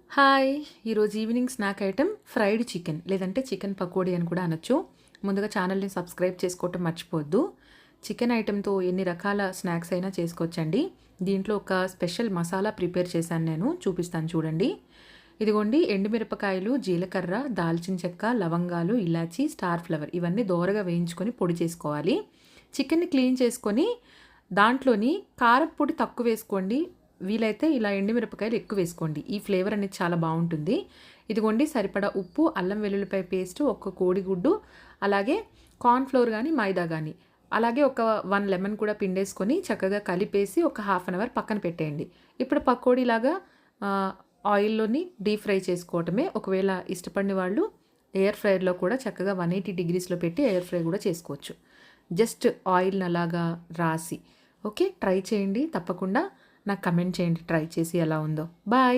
Hi! ఈరోజు evening snack item fried chicken లేదంటే chicken pakodi అని కూడా అనొచ్చు. ముందుగా ఛానల్‌ని సబ్స్క్రైబ్ చేసుకోవటం మర్చిపోవద్దు. చికెన్ ఐటెమ్‌తో ఎన్ని రకాల స్నాక్స్ అయినా చేసుకోవచ్చండి. దీంట్లో ఒక స్పెషల్ మసాలా ప్రిపేర్ చేశాను నేను. చూపిస్తాను చూడండి. ఇదిగోండి ఎండుమిరపకాయలు, జీలకర్ర, దాల్చిన చెక్క, లవంగాలు, ఇలాచీ, స్టార్ ఫ్లవర్ ఇవన్నీ దోరగా వేయించుకొని పొడి చేసుకోవాలి. చికెన్‌ని క్లీన్ చేసుకొని దాంట్లోని కారప్పొడి తక్కువ వేసుకోండి. వీలైతే ఇలా ఎండుమిరపకాయలు ఎక్కువ వేసుకోండి. ఈ ఫ్లేవర్ అనేది చాలా బావుంటుంది. ఇదిగోండి సరిపడా ఉప్పు, అల్లం వెల్లుల్లిపాయ పేస్ట్, ఒక కోడిగుడ్డు, అలాగే కార్న్ ఫ్లోర్ గానీ, మైదా గానీ, అలాగే ఒక 1 లెమన్ కూడా పిండేసుకొని చక్కగా కలిపేసి ఒక హాఫ్ అన్ అవర్ పక్కన పెట్టేయండి. ఇప్పుడు పకోడీలాగా ఆయిల్‌లోని డీప్ ఫ్రై చేసుకోవటమే. ఒకవేళ ఇష్టపడని వాళ్ళు ఎయిర్ ఫ్రైయర్‌లో కూడా చక్కగా 180 డిగ్రీస్‌లో పెట్టి ఎయిర్ ఫ్రై కూడా చేసుకోవచ్చు. జస్ట్ ఆయిల్‌ని అలాగా రాసి. ఓకే. ట్రై చేయండి తప్పకుండా. నాకు కమెంట్ చేయండి ట్రై చేసి ఎలా ఉందో. బాయ్.